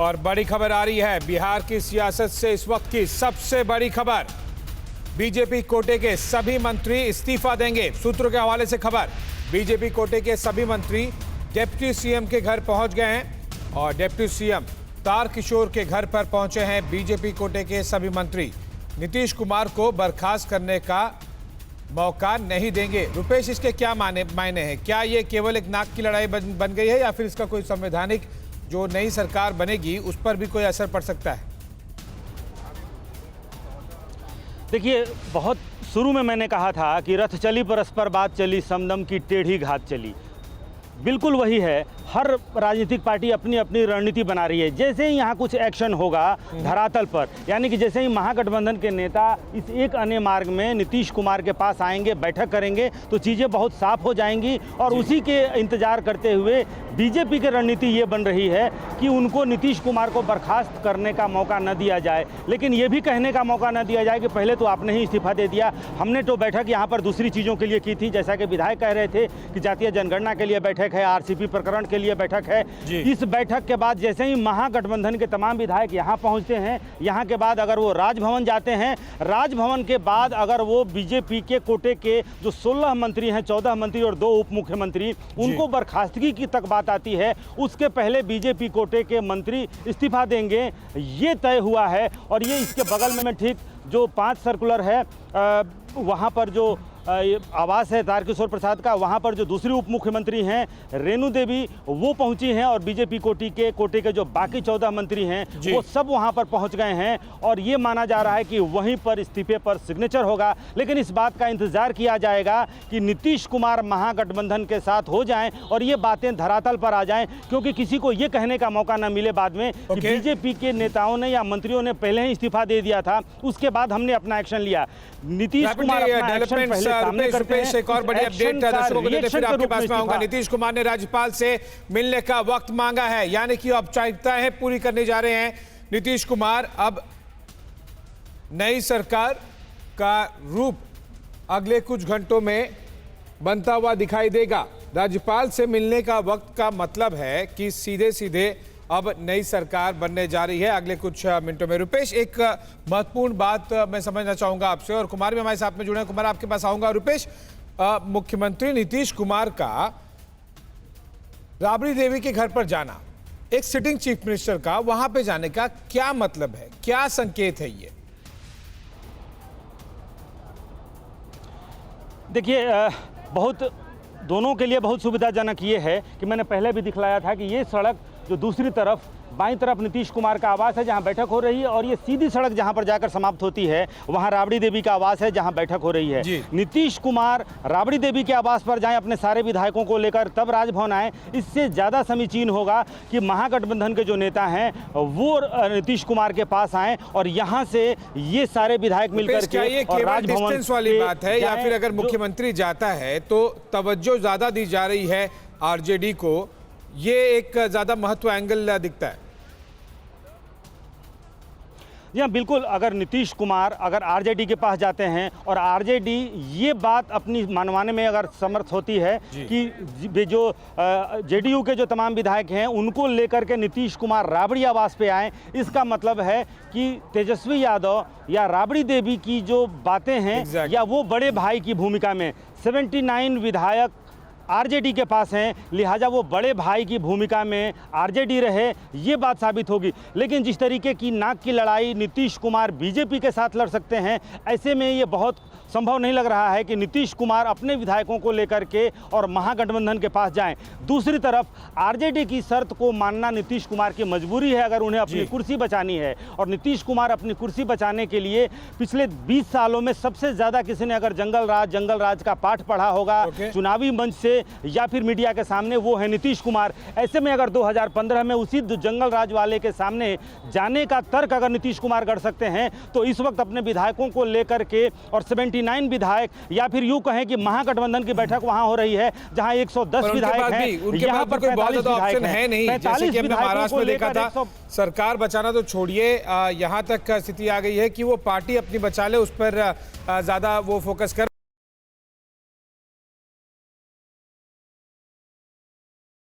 और बड़ी खबर आ रही है बिहार की सियासत से इस वक्त की सबसे बड़ी खबर। बीजेपी कोटे के सभी मंत्री इस्तीफा देंगे। सूत्रों के हवाले से खबर, बीजेपी कोटे के सभी मंत्री डिप्टी सीएम के घर पहुंच गए हैं और डिप्टी सीएम तारकिशोर के घर पर पहुंचे हैं बीजेपी कोटे के सभी मंत्री। नीतीश कुमार को बर्खास्त करने का मौका नहीं देंगे। रुपेश, इसके क्या मायने हैं? क्या ये केवल एक नाक की लड़ाई बन गई है या फिर इसका कोई संवैधानिक जो नई सरकार बनेगी उस पर भी कोई असर पड़ सकता है? देखिए, बहुत शुरू में मैंने कहा था कि रथ चली परस्पर बात चली, समदम की टेढ़ी घात चली। बिल्कुल वही है। हर राजनीतिक पार्टी अपनी अपनी रणनीति बना रही है। जैसे ही यहाँ कुछ एक्शन होगा धरातल पर, यानी कि जैसे ही महागठबंधन के नेता इस एक अन्य मार्ग में नीतीश कुमार के पास आएंगे, बैठक करेंगे, तो चीज़ें बहुत साफ हो जाएंगी। और उसी के इंतजार करते हुए बीजेपी की रणनीति ये बन रही है कि उनको नीतीश कुमार को बर्खास्त करने का मौका न दिया जाए, लेकिन ये भी कहने का मौका न दिया जाए कि पहले तो आपने ही इस्तीफा दे दिया। हमने तो बैठक यहाँ पर दूसरी चीज़ों के लिए की थी, जैसा कि विधायक कह रहे थे कि जातीय जनगणना के लिए बैठक है, आरसीपी प्रकरण के लिए बैठक है। इस बैठक के बाद जैसे ही महागठबंधन के तमाम विधायक यहाँ पहुँचते हैं, यहाँ के बाद अगर वो राजभवन जाते हैं, राजभवन के बाद अगर वो बीजेपी के कोटे के जो 16 मंत्री हैं, 14 मंत्री और 2 उप मुख्यमंत्री, उनको बर्खास्तगी की तक बात आती है, उसके पहले बीजेपी कोटे के मंत्री इस्तीफा देंगे, ये तय हुआ है। और ये इसके बगल में ठीक जो 5 सर्कुलर है, वहाँ पर जो आवास है तारकिशोर प्रसाद का, वहाँ पर जो दूसरी उप मुख्यमंत्री हैं रेणु देवी, वो पहुँची हैं। और बीजेपी कोटे के जो बाकी 14 मंत्री हैं वो सब वहाँ पर पहुँच गए हैं। और ये माना जा रहा है कि वहीं पर इस्तीफे पर सिग्नेचर होगा। लेकिन इस बात का इंतजार किया जाएगा कि नीतीश कुमार महागठबंधन के साथ हो जाएं और ये बातें धरातल पर आ जाएं, क्योंकि किसी को ये कहने का मौका न मिले बाद में कि बीजेपी के नेताओं ने या मंत्रियों ने पहले ही इस्तीफा दे दिया था, उसके बाद हमने अपना एक्शन लिया। नीतीश कुमार अपना एक्शन पहले रुपेश, एक और बड़ी अपडेट दर्शकों को देते फिर आपके पास में आऊंगा। नीतीश कुमार ने राज्यपाल से मिलने का वक्त मांगा है, यानी कि औपचारिकताएं पूरी करने जा रहे हैं नीतीश कुमार। अब नई सरकार का रूप अगले कुछ घंटों में बनता हुआ दिखाई देगा। राज्यपाल से मिलने का वक्त का मतलब है कि सीधे सीधे अब नई सरकार बनने जा रही है अगले कुछ मिनटों में। रुपेश, एक महत्वपूर्ण बात मैं समझना चाहूंगा आपसे, और कुमार भी हमारे साथ में जुड़े हैं। कुमार, आपके पास आऊंगा। रुपेश, मुख्यमंत्री नीतीश कुमार का राबड़ी देवी के घर पर जाना, एक सिटिंग चीफ मिनिस्टर का वहां पे जाने का क्या मतलब है, क्या संकेत है ये? देखिए, बहुत दोनों के लिए बहुत सुविधाजनक ये है कि मैंने पहले भी दिखलाया था कि ये सड़क जो दूसरी तरफ बाईं तरफ नीतीश कुमार का आवास है जहां बैठक हो रही है, और ये सीधी सड़क जहां पर जाकर समाप्त होती है वहां राबड़ी देवी का आवास है जहां बैठक हो रही है। नीतीश कुमार राबड़ी देवी के आवास पर जाएं अपने सारे विधायकों को लेकर, तब राजभवन आए। इससे ज़्यादा समीचीन होगा कि महागठबंधन के जो नेता हैं वो नीतीश कुमार के पास आएँ और यहाँ से ये सारे विधायक मिलकर के और राजभवन वाली बात है, या फिर अगर मुख्यमंत्री जाता है तो तवज्जो ज़्यादा दी जा रही है आरजेडी को, ये एक ज्यादा महत्व एंगल दिखता है? जी हाँ, बिल्कुल। अगर नीतीश कुमार अगर आरजेडी के पास जाते हैं और आरजेडी ये बात अपनी मनवाने में अगर समर्थ होती है कि जो जेडीयू के जो तमाम विधायक हैं उनको लेकर के नीतीश कुमार राबड़ी आवास पे आए, इसका मतलब है कि तेजस्वी यादव या राबड़ी देवी की जो बातें हैं या वो बड़े भाई की भूमिका में 79 विधायक आरजेडी के पास हैं, लिहाजा वो बड़े भाई की भूमिका में आरजेडी रहे, ये बात साबित होगी। लेकिन जिस तरीके की नाक की लड़ाई नीतीश कुमार बीजेपी के साथ लड़ सकते हैं, ऐसे में ये बहुत संभव नहीं लग रहा है कि नीतीश कुमार अपने विधायकों को लेकर के और महागठबंधन के पास जाएं। दूसरी तरफ आरजेडी की शर्त को मानना नीतीश कुमार की मजबूरी है अगर उन्हें अपनी कुर्सी बचानी है। और नीतीश कुमार अपनी कुर्सी बचाने के लिए पिछले 20 सालों में सबसे ज़्यादा किसी ने अगर जंगल राज का पाठ पढ़ा होगा चुनावी मंच से या फिर मीडिया के सामने, वो है नीतीश कुमार। ऐसे में अगर 2015 में उसी जंगल राज वाले के सामने जाने का तर्क अगर नीतीश कुमार गढ़ सकते हैं, तो इस वक्त अपने विधायकों को लेकर के और 79 विधायक, या फिर यूं कहें कि महागठबंधन की बैठक वहां हो रही है जहां 110 विधायक हैं, यहाँ पर 45 ऑप्शन है नहीं। जैसे कि हमने महाराष्ट्र में देखा था, सरकार बचाना तो छोड़िए, यहाँ तक स्थिति आ गई है कि वो पार्टी अपनी बचा ले, उस पर ज्यादा वो फोकस कर